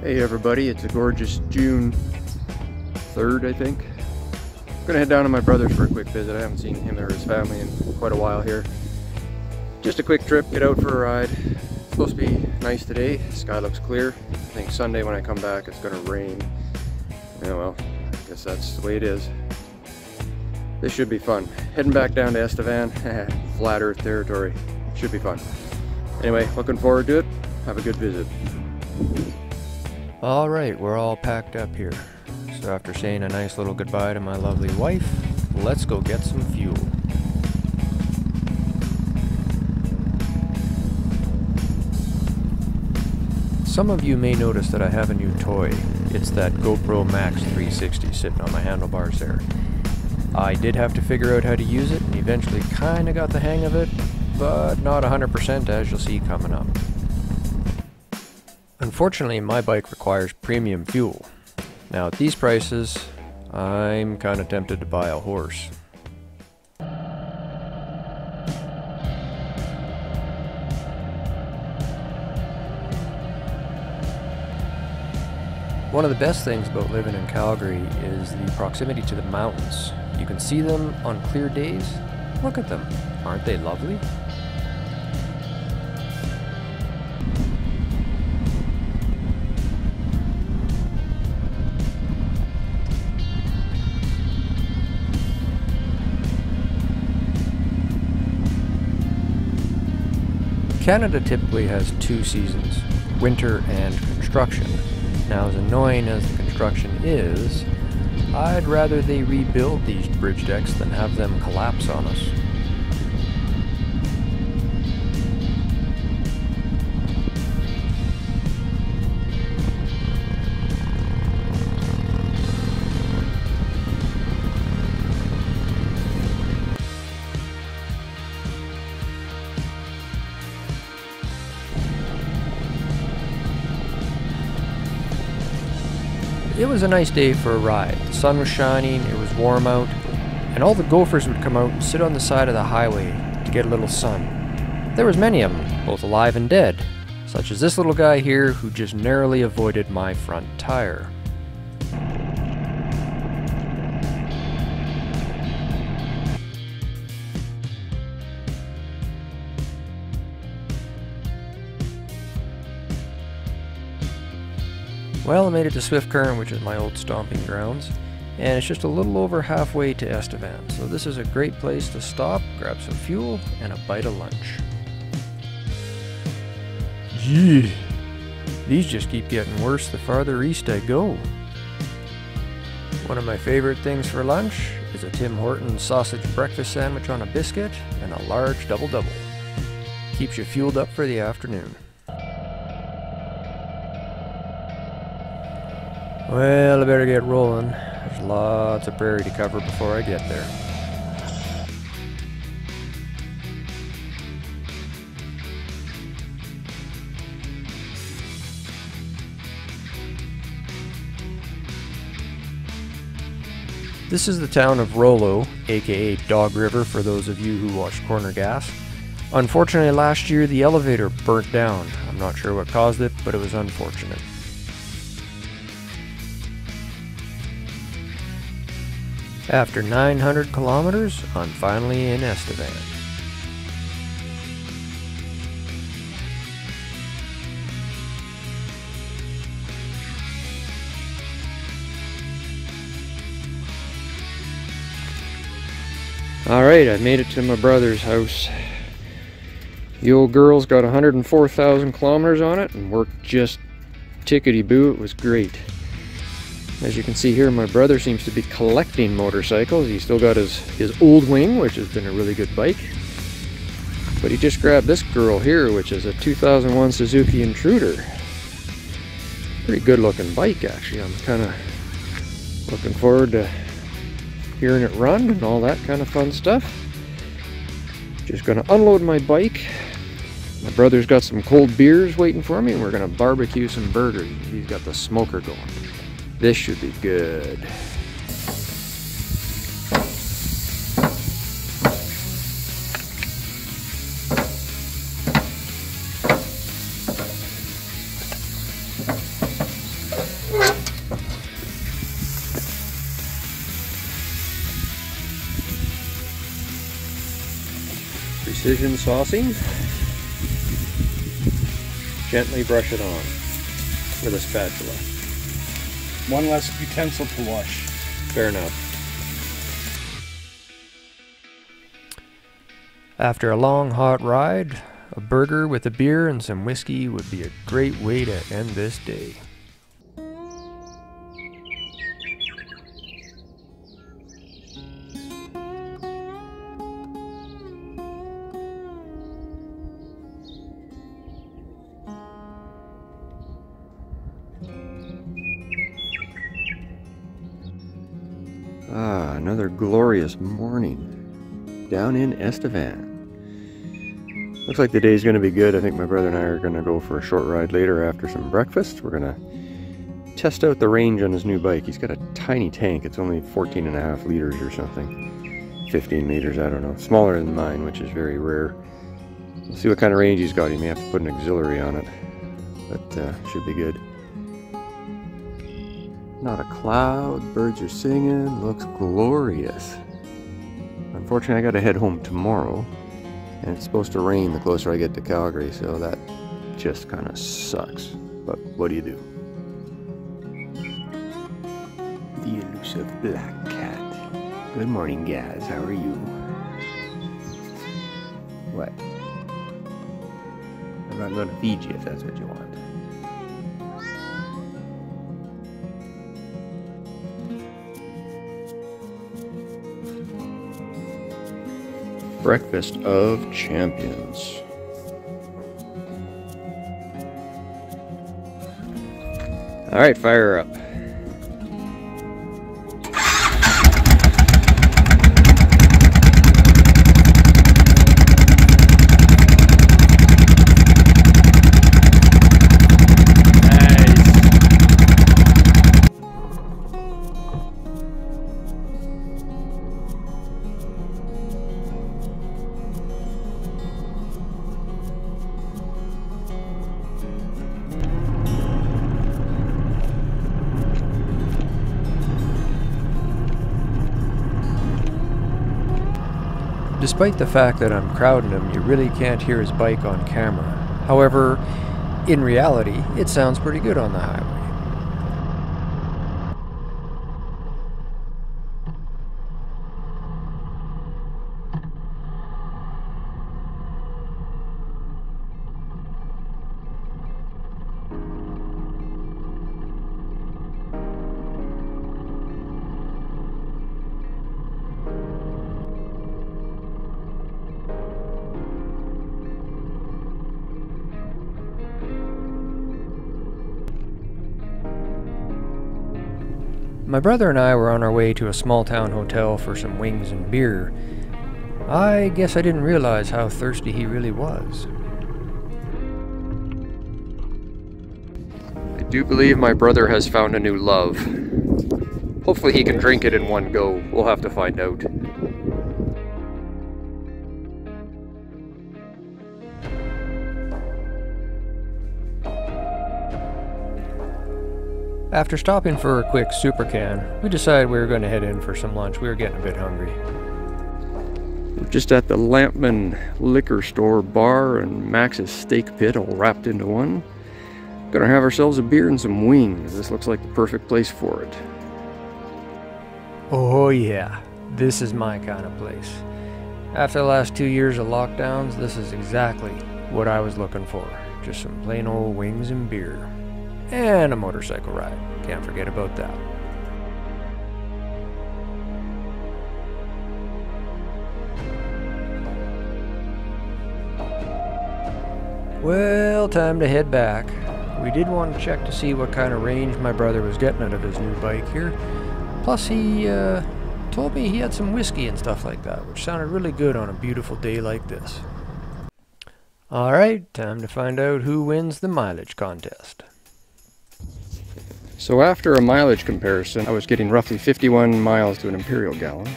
Hey everybody, it's a gorgeous June 3rd, I think. I'm gonna head down to my brother's for a quick visit. I haven't seen him or his family in quite a while here. Just a quick trip, get out for a ride. It's supposed to be nice today. Sky looks clear. I think Sunday when I come back it's gonna rain. Yeah, well, I guess that's the way it is. This should be fun. Heading back down to Estevan, flat earth territory. Should be fun. Anyway, looking forward to it. Have a good visit. Alright, we're all packed up here. So after saying a nice little goodbye to my lovely wife, let's go get some fuel. Some of you may notice that I have a new toy. It's that GoPro Max 360 sitting on my handlebars there. I did have to figure out how to use it and eventually kinda got the hang of it, but not 100% as you'll see coming up. Unfortunately, my bike requires premium fuel. Now at these prices, I'm kinda tempted to buy a horse. One of the best things about living in Calgary is the proximity to the mountains. You can see them on clear days. Look at them, aren't they lovely? Canada typically has two seasons, winter and construction. Now, as annoying as the construction is, I'd rather they rebuild these bridge decks than have them collapse on us. It was a nice day for a ride. The sun was shining, it was warm out, and all the gophers would come out and sit on the side of the highway to get a little sun. There was many of them, both alive and dead, such as this little guy here who just narrowly avoided my front tire. Well, I made it to Swift Current, which is my old stomping grounds, and it's just a little over halfway to Estevan, so this is a great place to stop, grab some fuel, and a bite of lunch. Gee, these just keep getting worse the farther east I go. One of my favorite things for lunch is a Tim Hortons sausage breakfast sandwich on a biscuit and a large double-double. Keeps you fueled up for the afternoon. Well, I better get rolling. There's lots of prairie to cover before I get there. This is the town of Rollo, aka Dog River for those of you who watched Corner Gas. Unfortunately, last year the elevator burnt down. I'm not sure what caused it, but it was unfortunate. After 900 kilometers, I'm finally in Estevan. Alright, I made it to my brother's house. The old girl's got 104,000 kilometers on it and worked just tickety-boo. It was great. As you can see here, my brother seems to be collecting motorcycles. He's still got his old wing, which has been a really good bike. But he just grabbed this girl here, which is a 2001 Suzuki Intruder. Pretty good looking bike, actually. I'm kind of looking forward to hearing it run and all that kind of fun stuff. Just gonna unload my bike. My brother's got some cold beers waiting for me, and we're gonna barbecue some burgers. He's got the smoker going. This should be good. precision saucing. Gently brush it on with a spatula. One less utensil to wash. Fair enough. After a long hot ride, a burger with a beer and some whiskey would be a great way to end this day. Ah, another glorious morning down in Estevan. Looks like the day's going to be good. I think my brother and I are going to go for a short ride later after some breakfast. We're going to test out the range on his new bike. He's got a tiny tank. It's only 14.5 liters or something. 15 liters, I don't know. Smaller than mine, which is very rare. We'll see what kind of range he's got. He may have to put an auxiliary on it, but should be good. Not a cloud, birds are singing, looks glorious. Unfortunately, I gotta head home tomorrow, and it's supposed to rain the closer I get to Calgary, so that just kind of sucks. But what do you do? The elusive black cat. Good morning, Gaz. How are you? What? I'm not gonna feed you if that's what you want. Breakfast of Champions. All right, fire her up. Despite the fact that I'm crowding him, you really can't hear his bike on camera. However, in reality, it sounds pretty good on the highway. My brother and I were on our way to a small town hotel for some wings and beer. I guess I didn't realize how thirsty he really was. I do believe my brother has found a new love. Hopefully he can drink it in one go. We'll have to find out. After stopping for a quick super can, we decided we were going to head in for some lunch. We were getting a bit hungry. We're just at the Lampman liquor store, bar, and Max's steak pit all wrapped into one. Gonna have ourselves a beer and some wings. This looks like the perfect place for it. Oh yeah, this is my kind of place. After the last 2 years of lockdowns, this is exactly what I was looking for. Just some plain old wings and beer. And a motorcycle ride. Can't forget about that. Well, time to head back. We did want to check to see what kind of range my brother was getting out of his new bike here. Plus he told me he had some whiskey and stuff like that, which sounded really good on a beautiful day like this. Alright, time to find out who wins the mileage contest. So after a mileage comparison, I was getting roughly 51 miles to an imperial gallon.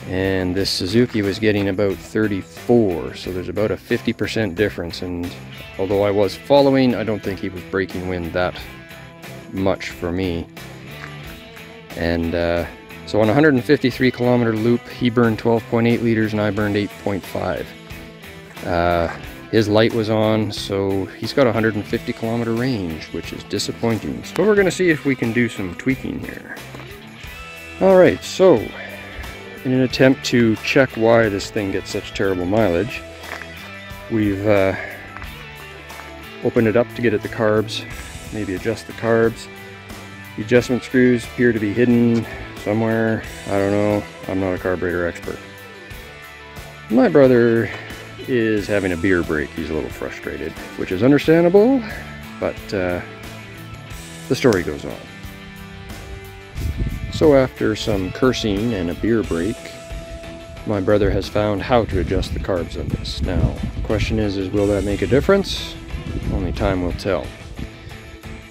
And this Suzuki was getting about 34, so there's about a 50% difference. And although I was following, I don't think he was breaking wind that much for me. And So on a 153 kilometer loop, he burned 12.8 liters and I burned 8.5. His light was on, so he's got a 150 kilometer range, which is disappointing. So we're gonna see if we can do some tweaking here. All right, so in an attempt to check why this thing gets such terrible mileage, we've opened it up to get at the carbs, maybe adjust the carbs. The adjustment screws appear to be hidden somewhere. I don't know, I'm not a carburetor expert. My brother is having a beer break. He's a little frustrated, which is understandable, but the story goes on. So after some cursing and a beer break, my brother has found how to adjust the carbs on this. Now, the question is will that make a difference? Only time will tell.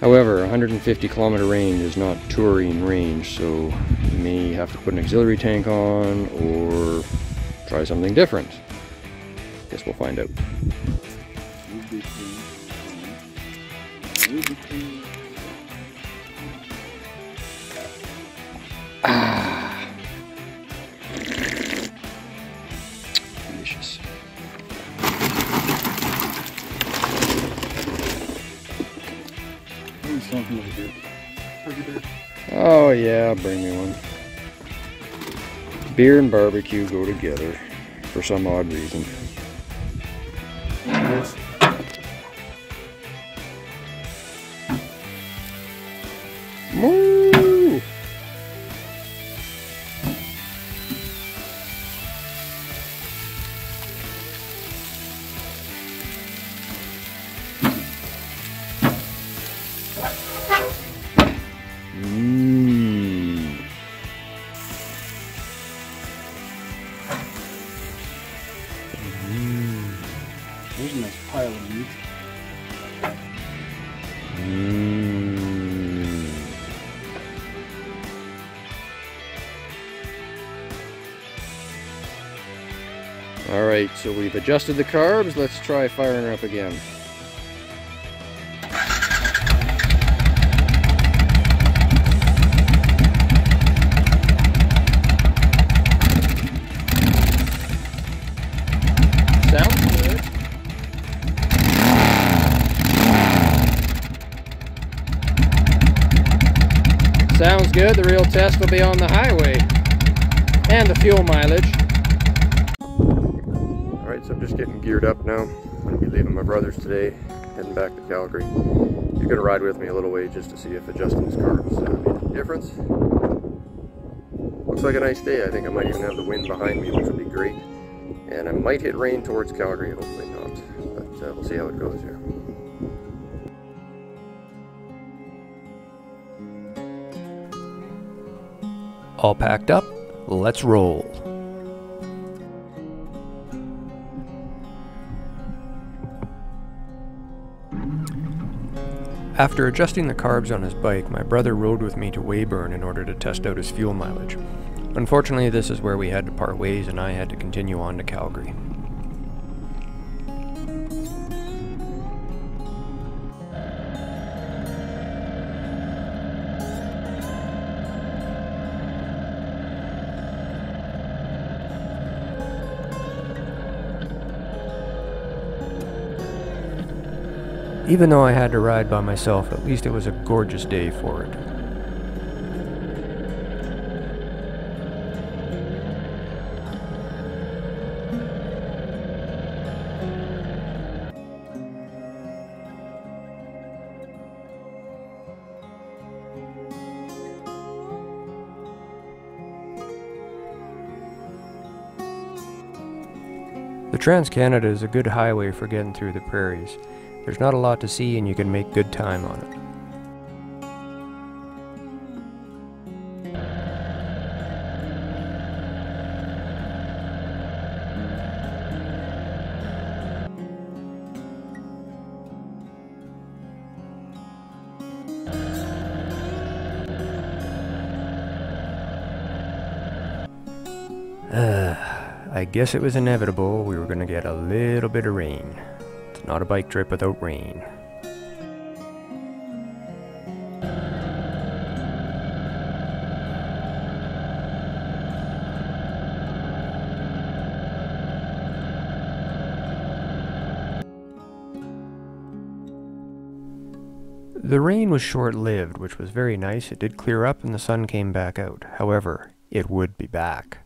However, 150 kilometer range is not touring range, so you may have to put an auxiliary tank on or try something different. Guess we'll find out. Delicious. Oh yeah, bring me one. Beer and barbecue go together for some odd reason. Yes. Moo! There's a nice pile of meat. All right, so we've adjusted the carbs. Let's try firing her up again. Sounds good. Sounds good. The real test will be on the highway and the fuel mileage. Alright, so I'm just getting geared up now. I'm going to be leaving my brother's today, heading back to Calgary. He's going to ride with me a little way just to see if adjusting his carbs made a difference. Looks like a nice day. I think I might even have the wind behind me, which would be great. And I might hit rain towards Calgary, hopefully not. But we'll see how it goes here. All packed up, let's roll. After adjusting the carbs on his bike, my brother rode with me to Weyburn in order to test out his fuel mileage. Unfortunately, this is where we had to part ways and I had to continue on to Calgary. Even though I had to ride by myself, at least it was a gorgeous day for it. The Trans-Canada is a good highway for getting through the prairies. There's not a lot to see and you can make good time on it. I guess it was inevitable we were going to get a little bit of rain. It's not a bike trip without rain. The rain was short-lived, which was very nice. It did clear up and the sun came back out. However, it would be back.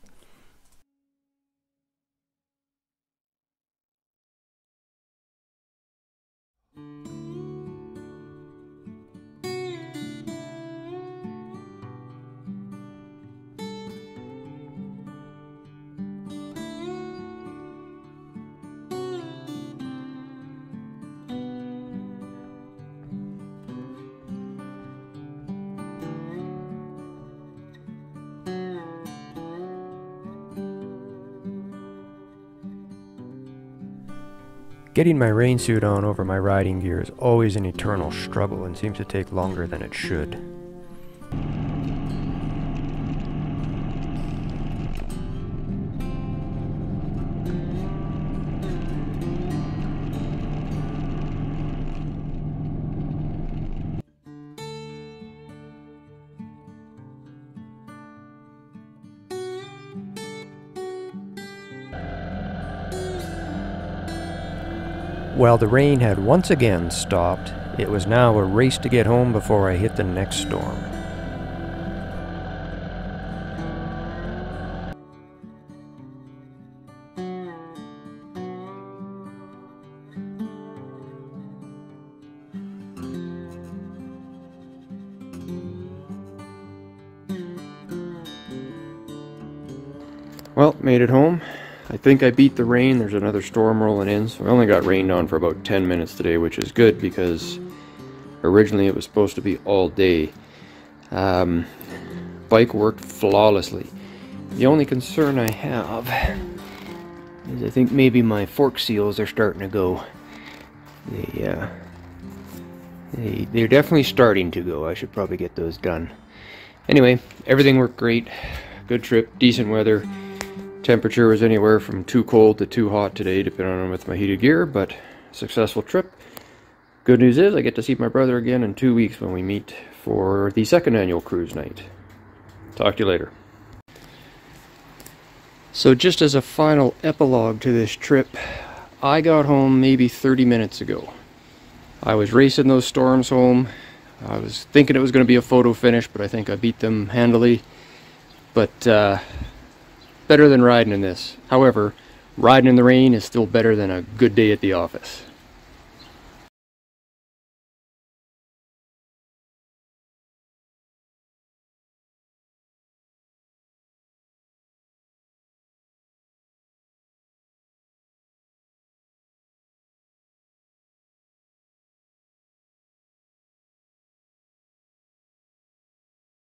Getting my rain suit on over my riding gear is always an eternal struggle and seems to take longer than it should. While the rain had once again stopped, it was now a race to get home before I hit the next storm. Well, made it home. I think I beat the rain. There's another storm rolling in, so I only got rained on for about 10 minutes today, which is good because originally it was supposed to be all day. Bike worked flawlessly. The only concern I have is I think maybe my fork seals are starting to go. They're definitely starting to go. I should probably get those done. Anyway, everything worked great. Good trip, decent weather. Temperature was anywhere from too cold to too hot today, depending on with my heated gear, but successful trip. Good news is I get to see my brother again in 2 weeks when we meet for the second annual cruise night. Talk to you later. So just as a final epilogue to this trip, I got home maybe 30 minutes ago. I was racing those storms home. I was thinking it was going to be a photo finish, but I think I beat them handily. But better than riding in this. However, riding in the rain is still better than a good day at the office.